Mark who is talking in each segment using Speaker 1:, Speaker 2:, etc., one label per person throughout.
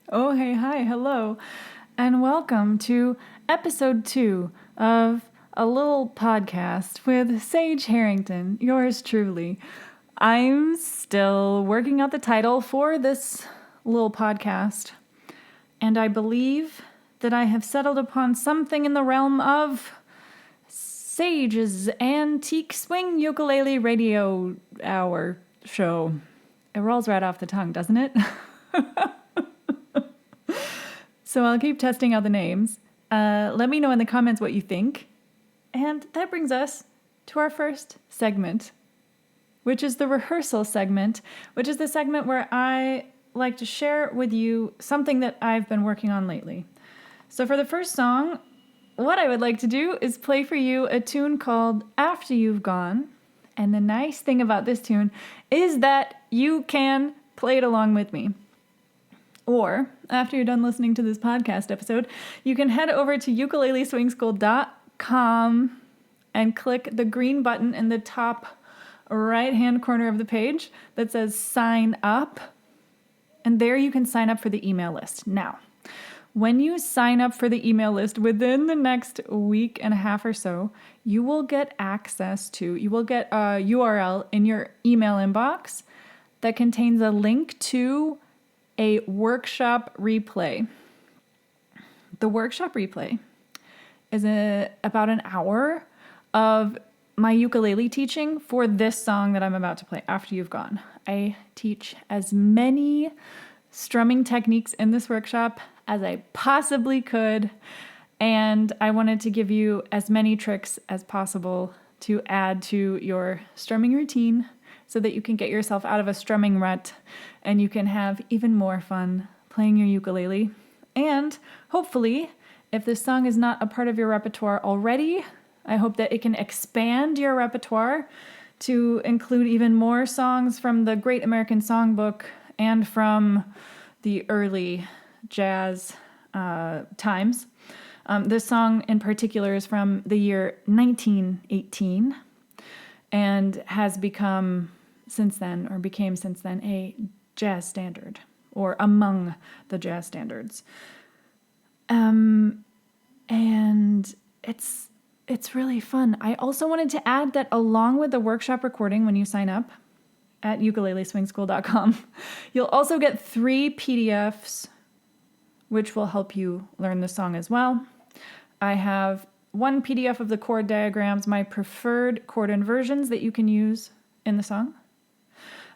Speaker 1: Oh, hey, hi, hello, and welcome to episode 2 of a little podcast with Sage Harrington, yours truly. I'm still working out the title for this little podcast, and I believe that I have settled upon something in the realm of Sage's Antique Swing Ukulele Radio Hour show. It rolls right off the tongue, doesn't it? So I'll keep testing out the names. Let me know in the comments what you think. And that brings us to our first segment, which is the rehearsal segment, which is the segment where I like to share with you something that I've been working on lately. So for the first song, what I would like to do is play for you a tune called After You've Gone. And the nice thing about this tune is that you can play it along with me. Or, after you're done listening to this podcast episode, you can head over to ukuleleswingschool.com and click the green button in the top right-hand corner of the page that says Sign Up. And there you can sign up for the email list. Now, when you sign up for the email list within the next week and a half or so, you will get a URL in your email inbox that contains a link to a workshop replay. The workshop replay is about an hour of my ukulele teaching for this song that I'm about to play, After You've Gone. I teach as many strumming techniques in this workshop as I possibly could, and I wanted to give you as many tricks as possible to add to your strumming routine so that you can get yourself out of a strumming rut and you can have even more fun playing your ukulele. And hopefully, if this song is not a part of your repertoire already, I hope that it can expand your repertoire to include even more songs from the Great American Songbook and from the early jazz times. This song in particular is from the year 1918 and has became since then a jazz standard, or among the jazz standards. And it's really fun. I also wanted to add that along with the workshop recording, when you sign up at ukuleleswingschool.com, you'll also get 3 PDFs, which will help you learn the song as well. I have 1 PDF of the chord diagrams, my preferred chord inversions that you can use in the song.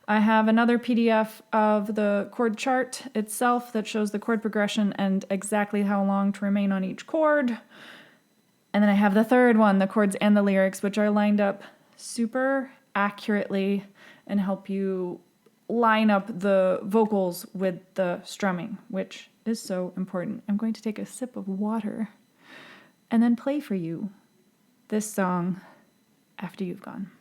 Speaker 1: I have another PDF of the chord chart itself that shows the chord progression and exactly how long to remain on each chord. And then I have the third one, the chords and the lyrics, which are lined up super accurately and help you line up the vocals with the strumming, which is so important. I'm going to take a sip of water and then play for you this song, After You've Gone.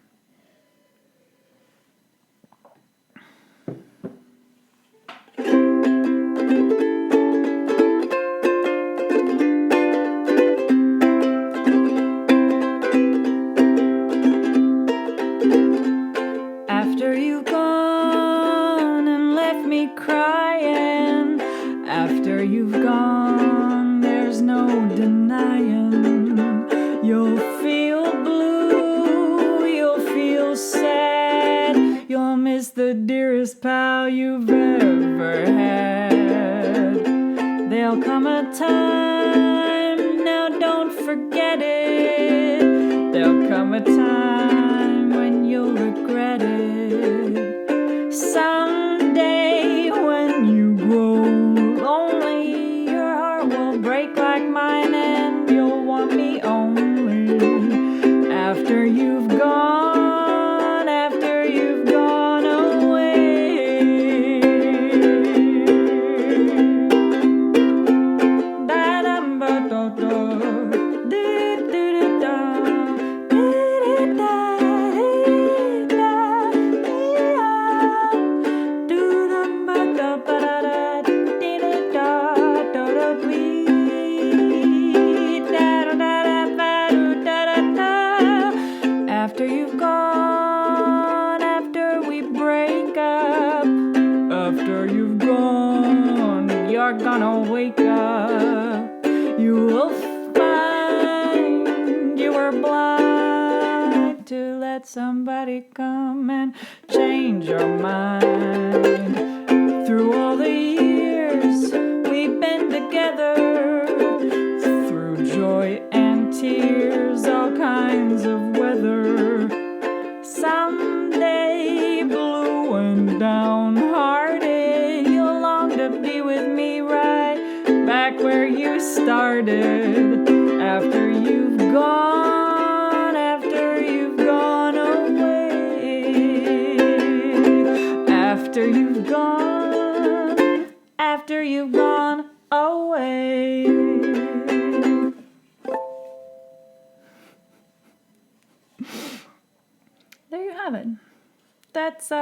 Speaker 1: After you've gone and left me crying, after you've gone, there's no denying. You'll feel blue, you'll feel sad, you'll miss the dearest pal you've ever had. There'll come a time, now don't forget it, there'll come a time when you'll regret it. Someday when you grow lonely, your heart will break like mine and you'll want me only. After you've gone away. Da-dum-ba-do-do, dee-dee-dee-da, dee-dee-da. are gonna wake up, you will find you were blind to let somebody come and change your mind. Through all the years we've been together, through joy and tears, all kinds of weather. Someday, blue and downhearted, you'll long to be with me right back where you started. After you've gone away. After you've gone away. There you have it. That's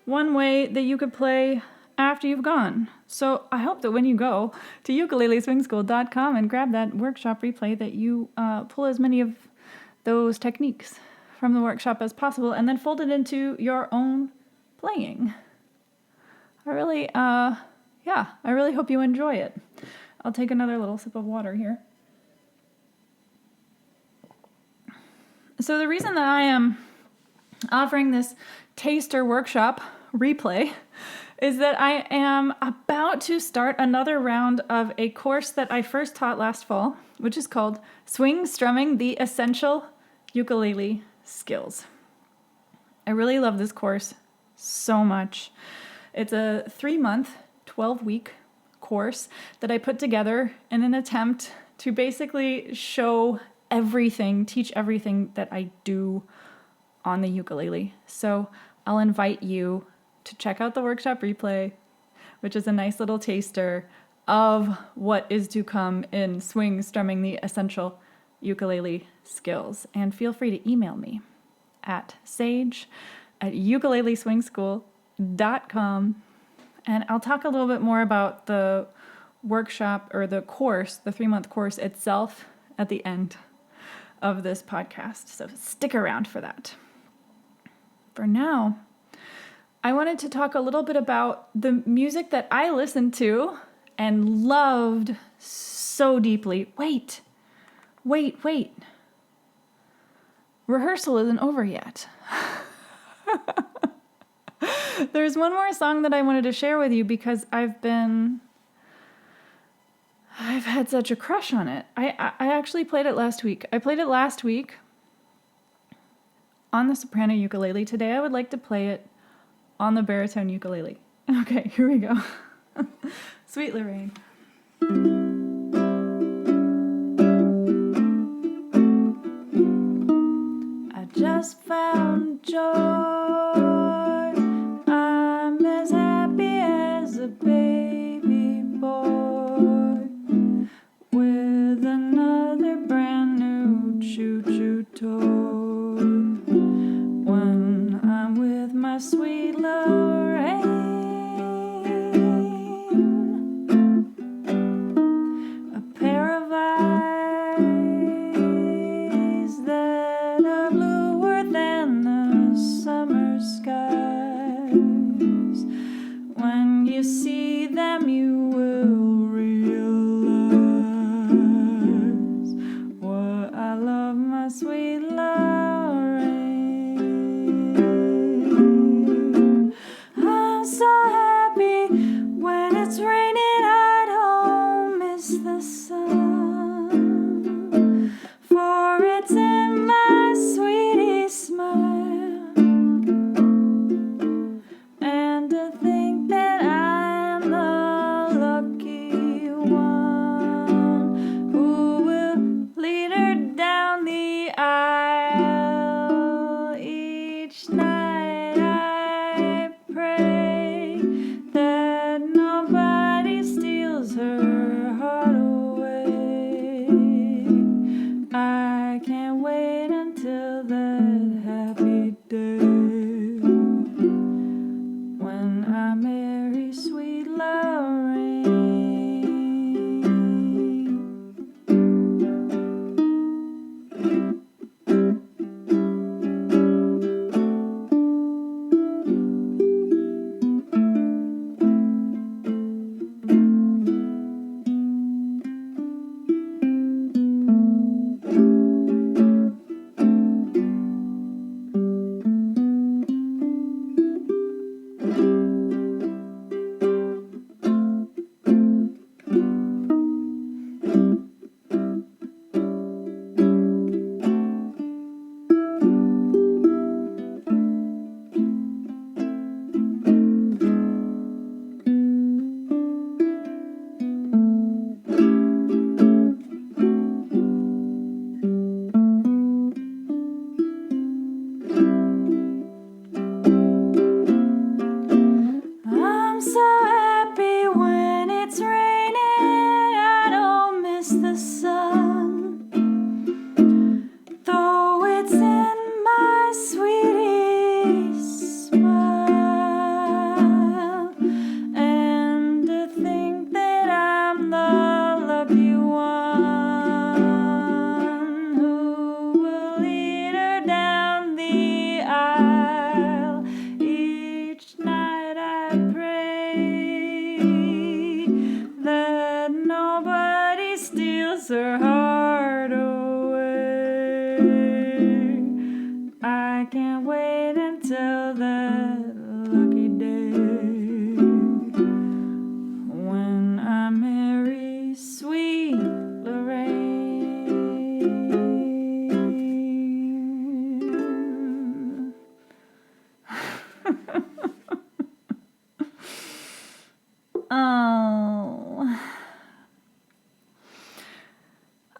Speaker 1: one way that you could play after you've gone. So I hope that when you go to ukuleleswingschool.com and grab that workshop replay, that you pull as many of those techniques from the workshop as possible and then fold it into your own playing. I really hope you enjoy it. I'll take another little sip of water here. So the reason that I am offering this taster workshop replay is that I am about to start another round of a course that I first taught last fall, which is called Swing Strumming the Essential Ukulele Skills. I really love this course so much. It's a 3-month, 12-week course that I put together in an attempt to basically show everything, teach everything that I do on the ukulele. So I'll invite you to check out the workshop replay, which is a nice little taster of what is to come in Swing Strumming the Essential Ukulele Skills. And feel free to email me at sage@ukuleleswingschool.com. And I'll talk a little bit more about the workshop or the course, the 3-month course itself, at the end of this podcast. So stick around for that. For now, I wanted to talk a little bit about the music that I listened to and loved so deeply. Wait. Rehearsal isn't over yet. There's one more song that I wanted to share with you because I've had such a crush on it. I actually played it last week. I played it last week on the soprano ukulele. Today I would like to play it on the baritone ukulele. Okay, here we go. Sweet Lorraine. I just found joy. I'm as happy as a baby boy with another brand new choo-choo toy. When I'm with my sweet Lorraine,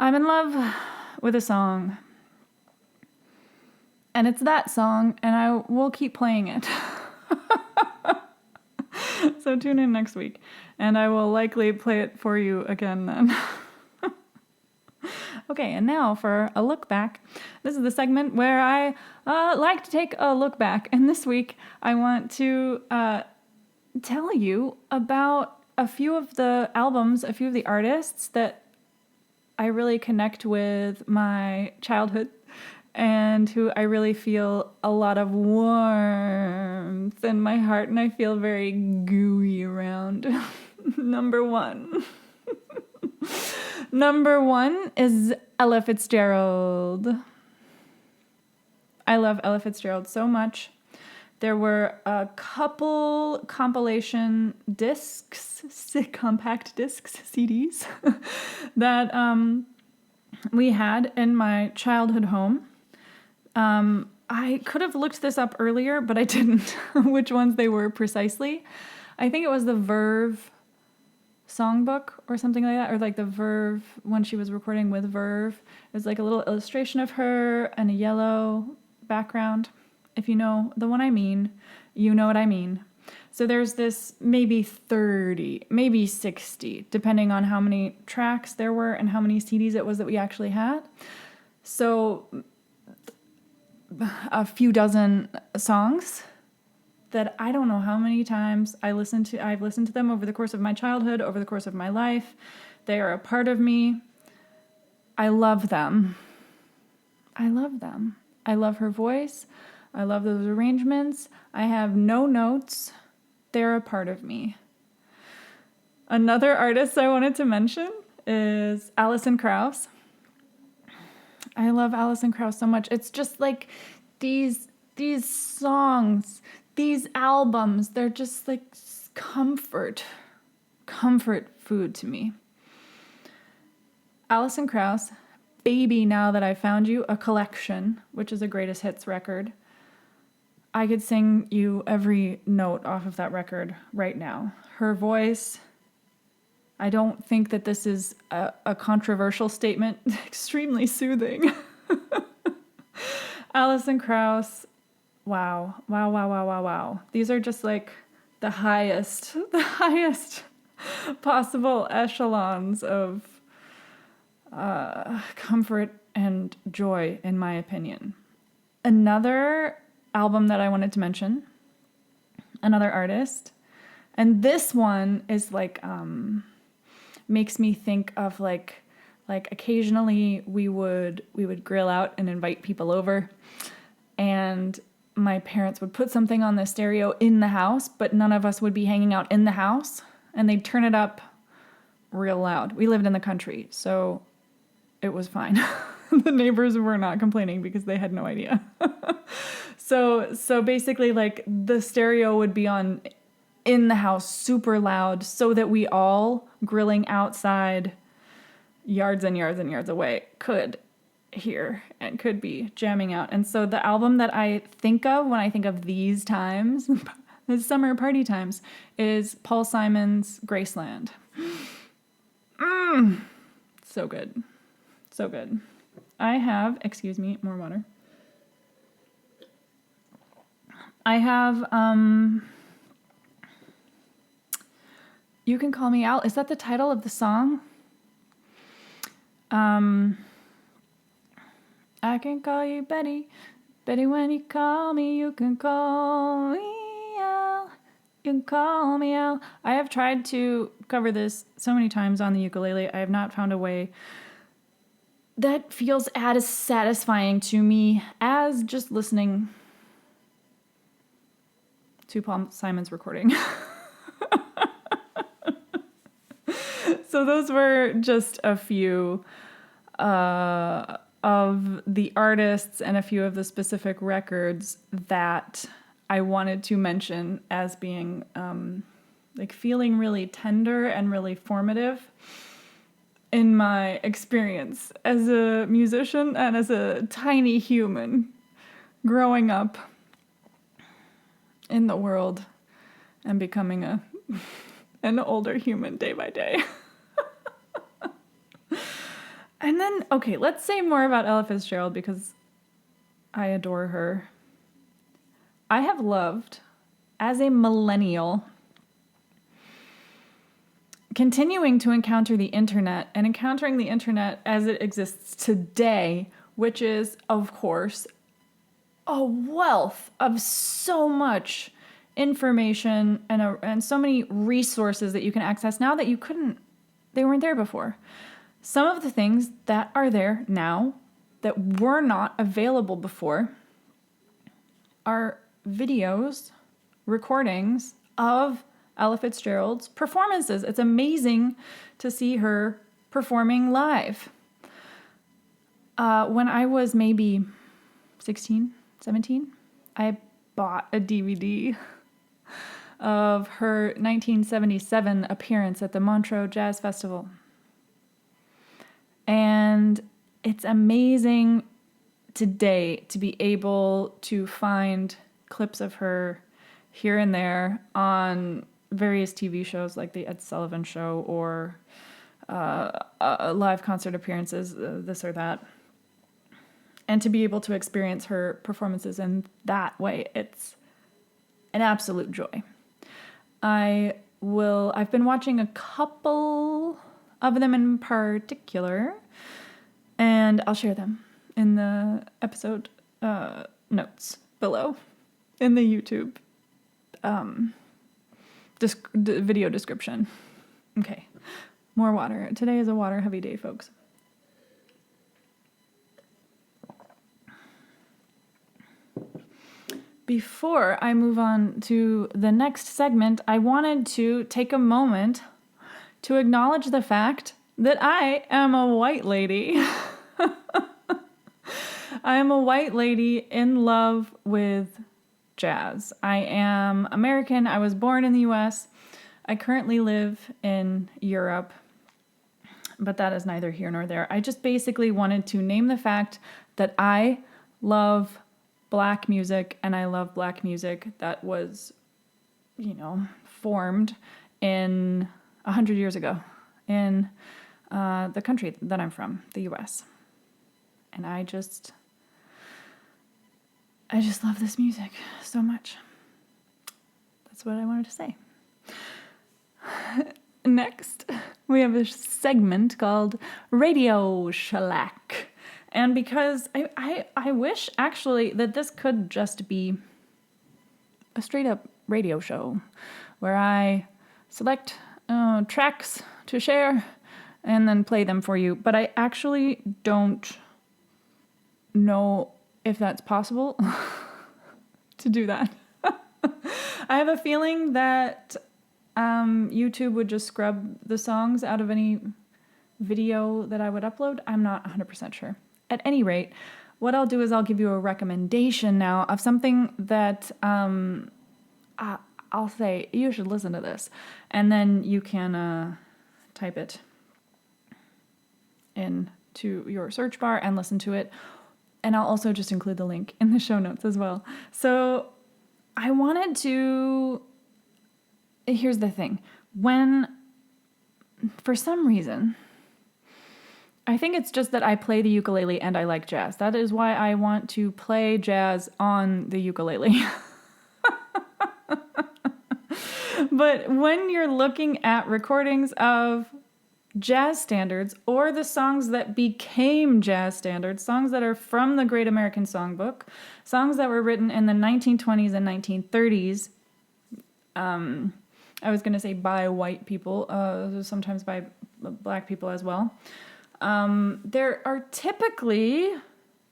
Speaker 1: I'm in love with a song. And it's that song, and I will keep playing it. So tune in next week, and I will likely play it for you again then. Okay, and now for a look back. This is the segment where I like to take a look back. And this week, I want to tell you about a few of the albums, a few of the artists that I really connect with my childhood and who I really feel a lot of warmth in my heart, and I feel very gooey around. Number one is Ella Fitzgerald. I love Ella Fitzgerald so much. There were a couple compilation discs, compact discs, CDs, that we had in my childhood home. I could have looked this up earlier, but I didn't, which ones they were precisely. I think it was the Verve songbook or something like that, or like the Verve, when she was recording with Verve. It was like a little illustration of her and a yellow background. If you know the one I mean, you know what I mean. So there's this maybe 30, maybe 60, depending on how many tracks there were and how many CDs it was that we actually had. So a few dozen songs that I don't know how many times I've listened to them over the course of my childhood, over the course of my life. They are a part of me. I love them. I love them. I love her voice. I love those arrangements. I have no notes. They're a part of me. Another artist I wanted to mention is Alison Krauss. I love Alison Krauss so much. It's just like these songs, these albums, they're just like comfort food to me. Alison Krauss, Baby Now That I Found You, a collection, which is a greatest hits record. I could sing you every note off of that record right now. Her voice, I don't think that this is a controversial statement, extremely soothing. Alison Krauss, wow. These are just like the highest possible echelons of comfort and joy, in my opinion. Another album that I wanted to mention, another artist, and this one is like makes me think of like occasionally we would grill out and invite people over, and my parents would put something on the stereo in the house, but none of us would be hanging out in the house, and they'd turn it up real loud. We lived in the country, so it was fine. The neighbors were not complaining because they had no idea. So basically, like, the stereo would be on in the house super loud so that we all grilling outside yards and yards and yards away could hear and could be jamming out. And so the album that I think of when I think of these times, the summer party times, is Paul Simon's Graceland. So good. So good. I have, excuse me, more water. I have, You Can Call Me Out. Is that the title of the song? I can call you Betty. Betty, when you call me, you can call me out. You can call me out. I have tried to cover this so many times on the ukulele. I have not found a way that feels as satisfying to me as just listening to Paul Simon's recording. So those were just a few of the artists and a few of the specific records that I wanted to mention as being like feeling really tender and really formative in my experience as a musician and as a tiny human growing up in the world and becoming an older human day by day. And then, okay, let's say more about Ella Fitzgerald because I adore her. I have loved, as a millennial, continuing to encounter the internet and encountering the internet as it exists today, which is, of course, a wealth of so much information and so many resources that you can access now that they weren't there before. Some of the things that are there now that were not available before are videos, recordings of Ella Fitzgerald's performances. It's amazing to see her performing live. When I was maybe 16, 17, I bought a DVD of her 1977 appearance at the Montreux Jazz Festival. And it's amazing today to be able to find clips of her here and there on various TV shows like The Ed Sullivan Show or live concert appearances, this or that. And to be able to experience her performances in that way, it's an absolute joy. I've been watching a couple of them in particular, and I'll share them in the episode notes below in the YouTube video description. Okay, more water. Today is a water-heavy day, folks. Before I move on to the next segment, I wanted to take a moment to acknowledge the fact that I am a white lady. I am a white lady in love with jazz. I am American. I was born in the US. I currently live in Europe, but that is neither here nor there. I just basically wanted to name the fact that I love Black music, and I love Black music that was, formed in 100 years ago in the country that I'm from, the US. And I just love this music so much. That's what I wanted to say. Next, we have a segment called Radio Shellac. And because I wish actually that this could just be a straight up radio show where I select tracks to share and then play them for you. But I actually don't know if that's possible to do that. I have a feeling that YouTube would just scrub the songs out of any video that I would upload. I'm not 100% sure. At any rate, what I'll do is I'll give you a recommendation now of something that I'll say, you should listen to this. And then you can type it into your search bar and listen to it. And I'll also just include the link in the show notes as well. So I wanted to... Here's the thing. For some reason... I think it's just that I play the ukulele and I like jazz. That is why I want to play jazz on the ukulele. But when you're looking at recordings of jazz standards or the songs that became jazz standards, songs that are from the Great American Songbook, songs that were written in the 1920s and 1930s, I was going to say by white people, sometimes by Black people as well. There are typically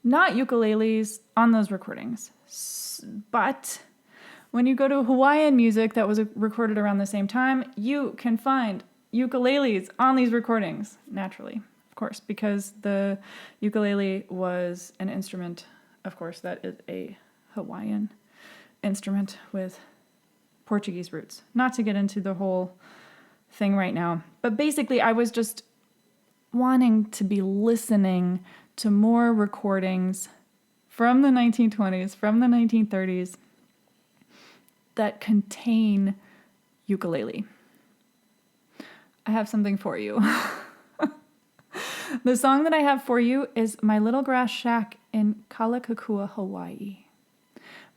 Speaker 1: not ukuleles on those recordings, but when you go to Hawaiian music that was recorded around the same time, you can find ukuleles on these recordings, naturally, of course, because the ukulele was an instrument, of course, that is a Hawaiian instrument with Portuguese roots. Not to get into the whole thing right now, but basically I was just wanting to be listening to more recordings from the 1920s, from the 1930s that contain ukulele. I have something for you. The song that I have for you is My Little Grass Shack in Kalakakua, Hawaii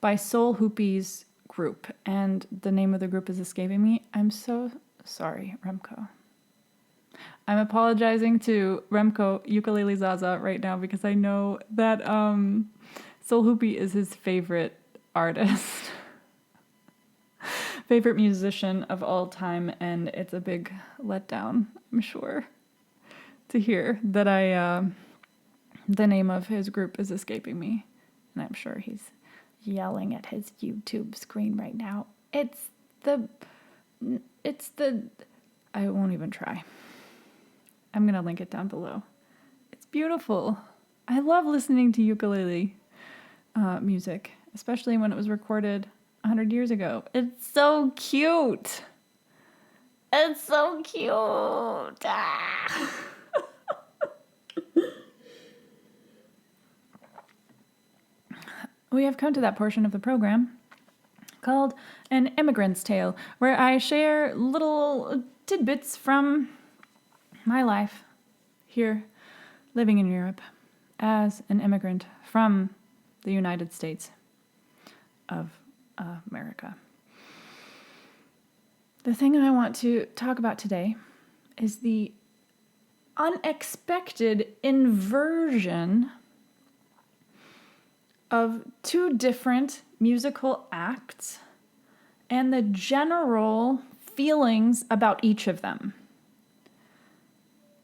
Speaker 1: by Soul Hoopy's group. And the name of the group is escaping me. I'm so sorry, Remco. I'm apologizing to Remco Ukulele Zaza right now because I know that Soul Hoopy is his favorite artist, favorite musician of all time, and it's a big letdown, I'm sure, to hear that the name of his group is escaping me, and I'm sure he's yelling at his YouTube screen right now. It's the, I won't even try. I'm going to link it down below. It's beautiful. I love listening to ukulele music, especially when it was recorded 100 years ago. It's so cute. It's so cute. Ah. We have come to that portion of the program called An Immigrant's Tale, where I share little tidbits from my life here, living in Europe, as an immigrant from the United States of America. The thing I want to talk about today is the unexpected inversion of two different musical acts and the general feelings about each of them.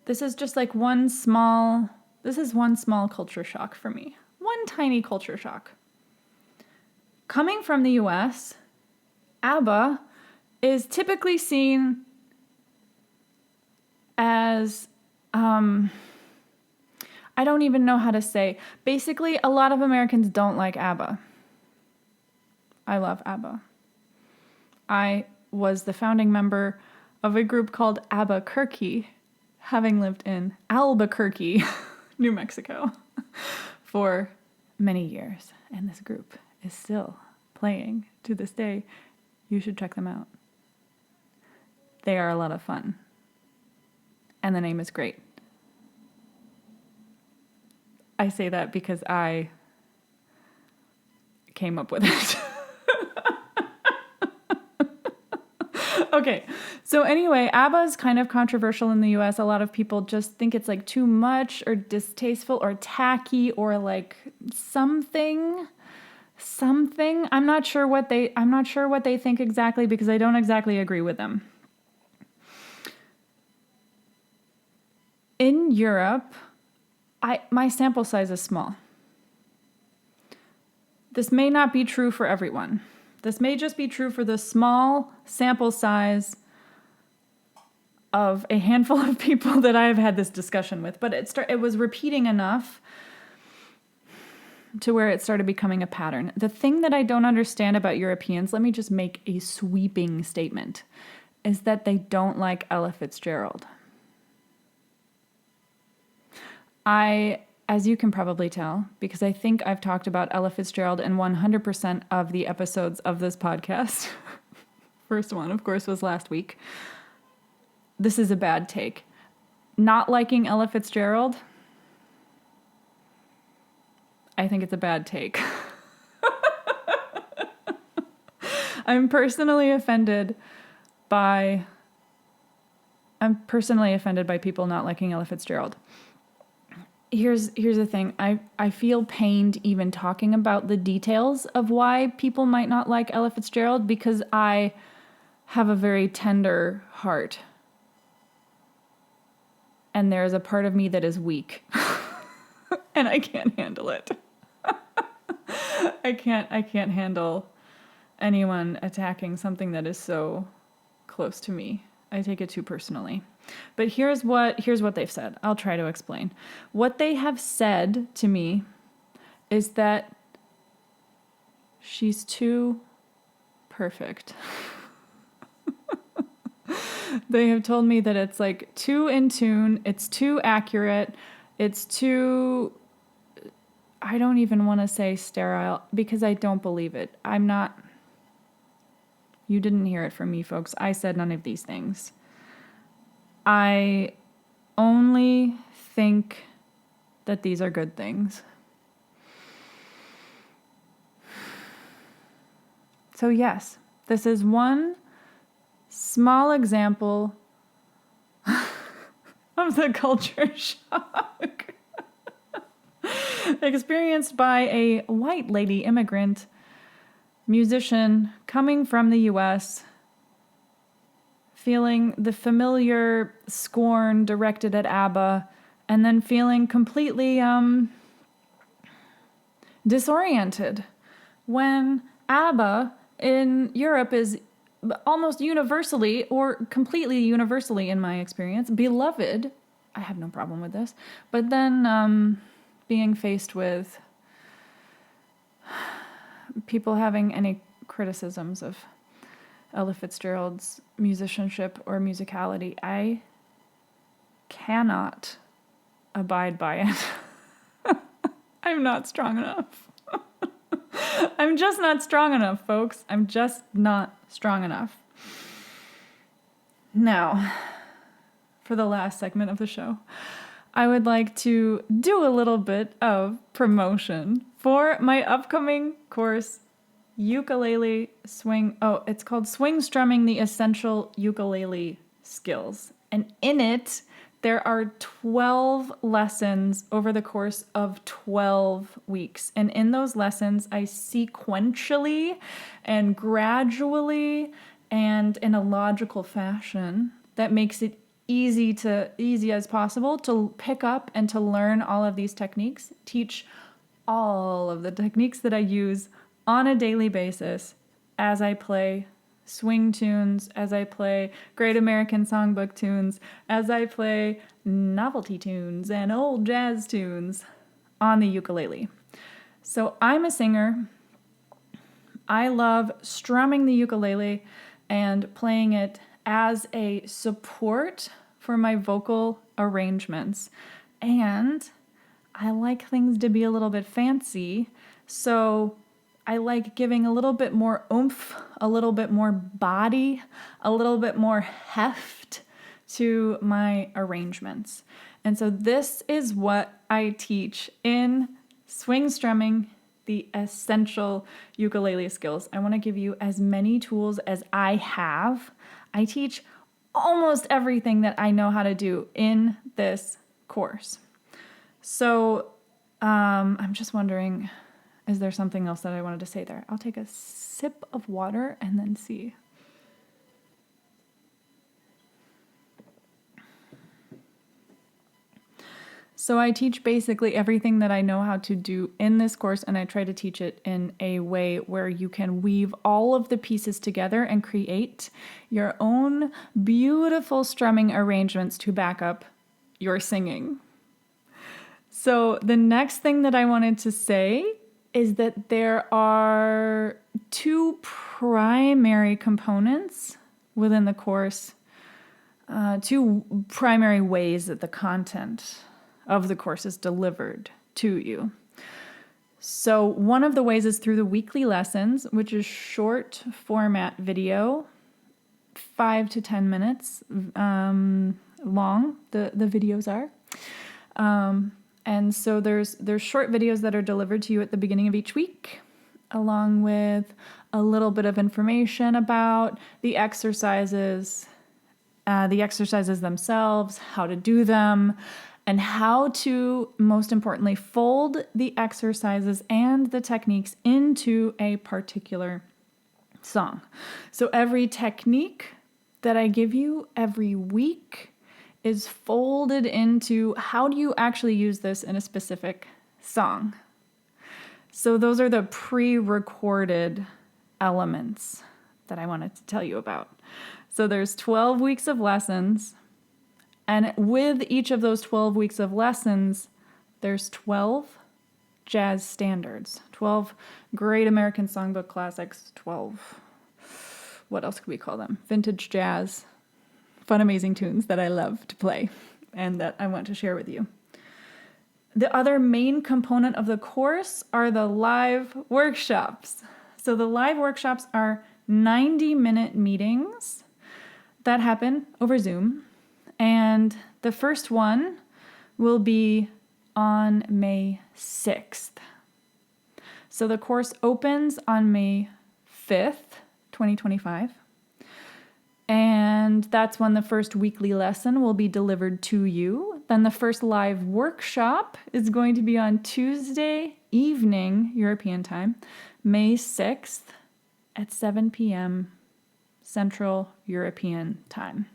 Speaker 1: This is just like one small culture shock for me. One tiny culture shock. Coming from the US, ABBA is typically seen as, I don't even know how to say. Basically, a lot of Americans don't like ABBA. I love ABBA. I was the founding member of a group called Albuquerque, having lived in Albuquerque, New Mexico, for many years. And this group is still playing to this day. You should check them out. They are a lot of fun. And the name is great. I say that because I came up with it. Okay, so anyway, ABBA is kind of controversial in the US. A lot of people just think it's like too much or distasteful or tacky or like something. I'm not sure what they think exactly because I don't exactly agree with them. In Europe, my sample size is small. This may not be true for everyone. This may just be true for the small sample size of a handful of people that I've had this discussion with, but it was repeating enough to where it started becoming a pattern. The thing that I don't understand about Europeans, let me just make a sweeping statement, is that they don't like Ella Fitzgerald. As you can probably tell, because I think I've talked about Ella Fitzgerald in 100% of the episodes of this podcast. First one, of course, was last week. This is a bad take. Not liking Ella Fitzgerald, I think it's a bad take. I'm personally offended by people not liking Ella Fitzgerald. Here's the thing. I feel pained even talking about the details of why people might not like Ella Fitzgerald because I have a very tender heart. And there's a part of me that is weak. And I can't handle it. I can't handle anyone attacking something that is so close to me. I take it too personally. But here's what they've said. I'll try to explain. What they have said to me is that she's too perfect. They have told me that it's like too in tune, it's too accurate, it's too, I don't even want to say sterile because I don't believe it. You didn't hear it from me, folks. I said none of these things. I only think that these are good things. So yes, this is one small example of the culture shock experienced by a white lady immigrant musician coming from the US, feeling the familiar scorn directed at ABBA, and then feeling completely disoriented when ABBA in Europe is almost universally, or completely universally in my experience, beloved. I have no problem with this. But then being faced with people having any criticisms of Ella Fitzgerald's musicianship or musicality, I cannot abide by it. I'm not strong enough. I'm just not strong enough, folks. I'm just not strong enough. Now, for the last segment of the show, I would like to do a little bit of promotion for my upcoming course, Ukulele Swing. Oh, it's called Swing Strumming, the Essential Ukulele Skills. And in it, there are 12 lessons over the course of 12 weeks. And in those lessons, I sequentially and gradually and in a logical fashion that makes it easy as possible to pick up and to learn all of these techniques, teach all of the techniques that I use on a daily basis as I play swing tunes, as I play Great American Songbook tunes, as I play novelty tunes and old jazz tunes on the ukulele. So I'm a singer. I love strumming the ukulele and playing it as a support for my vocal arrangements. And I like things to be a little bit fancy, so I like giving a little bit more oomph, a little bit more body, a little bit more heft to my arrangements. And so this is what I teach in Swing Strumming, the Essential Ukulele Skills. I want to give you as many tools as I have. I teach almost everything that I know how to do in this course. So I'm just wondering, is there something else that I wanted to say there? I'll take a sip of water and then see. So I teach basically everything that I know how to do in this course, and I try to teach it in a way where you can weave all of the pieces together and create your own beautiful strumming arrangements to back up your singing. So the next thing that I wanted to say is that there are two primary components within the course, two primary ways that the content of the course is delivered to you. So one of the ways is through the weekly lessons, which is short format video, 5 to 10 minutes long, the videos are. And so there's short videos that are delivered to you at the beginning of each week, along with a little bit of information about the exercises themselves, how to do them, and how to, most importantly, fold the exercises and the techniques into a particular song. So every technique that I give you every week is folded into how do you actually use this in a specific song. So those are the pre-recorded elements that I wanted to tell you about. So there's 12 weeks of lessons, and with each of those 12 weeks of lessons, there's 12 jazz standards, 12 Great American Songbook classics, 12, what else could we call them? Vintage jazz, fun, amazing tunes that I love to play and that I want to share with you. The other main component of the course are the live workshops. So the live workshops are 90-minute meetings that happen over Zoom. And the first one will be on May 6th. So the course opens on May 5th, 2025. And that's when the first weekly lesson will be delivered to you. Then the first live workshop is going to be on Tuesday evening, European time, May 6th at 7 p.m. Central European time.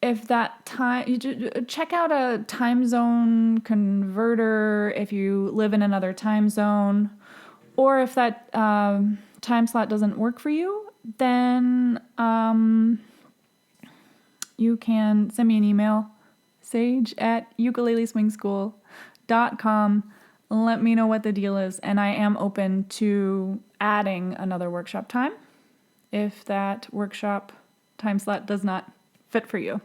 Speaker 1: If that time, you check out a time zone converter if you live in another time zone, or if that time slot doesn't work for you, then you can send me an email, sage@ukuleleswingschool.com. Let me know what the deal is, and I am open to adding another workshop time if that workshop time slot does not fit for you.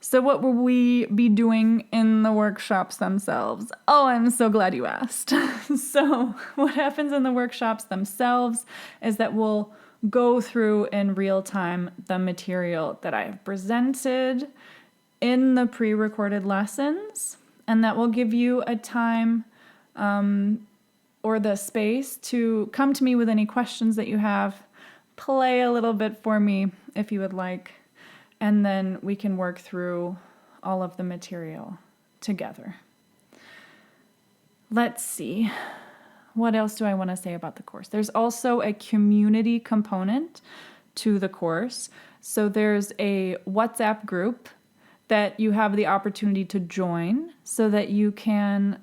Speaker 1: So what will we be doing in the workshops themselves? Oh, I'm so glad you asked. So what happens in the workshops themselves is that we'll go through in real time the material that I've presented in the pre-recorded lessons, and that will give you a time or the space to come to me with any questions that you have, play a little bit for me if you would like, and then we can work through all of the material together. Let's see. What else do I want to say about the course? There's also a community component to the course. So there's a WhatsApp group that you have the opportunity to join so that you can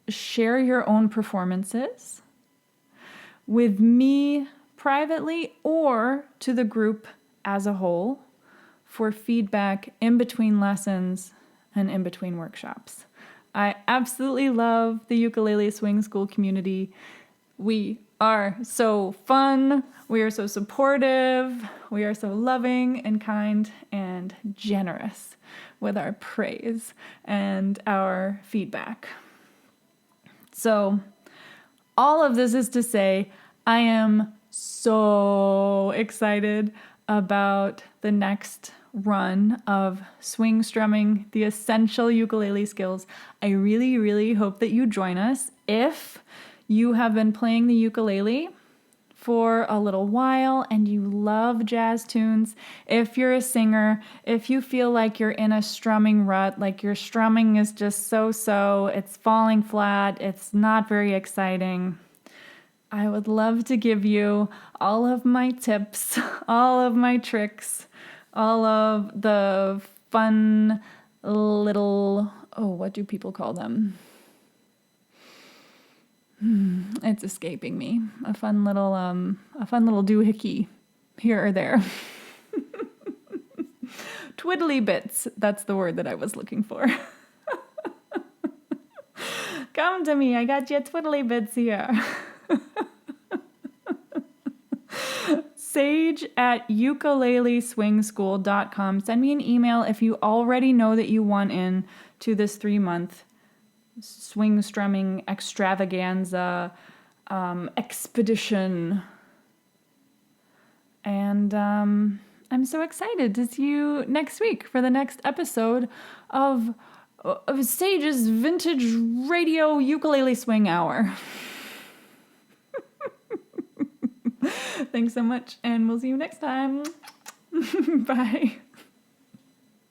Speaker 1: share your own performances with me privately or to the group as a whole for feedback in between lessons and in between workshops. I absolutely love the Ukulele Swing School community. We are so fun. We are so supportive. We are so loving and kind and generous with our praise and our feedback. So all of this is to say, I am so excited about the next run of swing strumming, the essential ukulele skills. I really, really hope that you join us. If you have been playing the ukulele for a little while and you love jazz tunes, if you're a singer, if you feel like you're in a strumming rut, like your strumming is just so-so, it's falling flat, it's not very exciting, I would love to give you all of my tips, all of my tricks, all of the fun little, what do people call them? It's escaping me. A fun little doohickey here or there. Twiddly bits. That's the word that I was looking for. Come to me. I got you twiddly bits here. sage@ukuleleswingschool.com. Send me an email if you already know that you want in to this 3-month swing strumming extravaganza expedition. And I'm so excited to see you next week for the next episode of Sage's Vintage Radio Ukulele Swing Hour. Thanks so much, and we'll see you next time. Bye.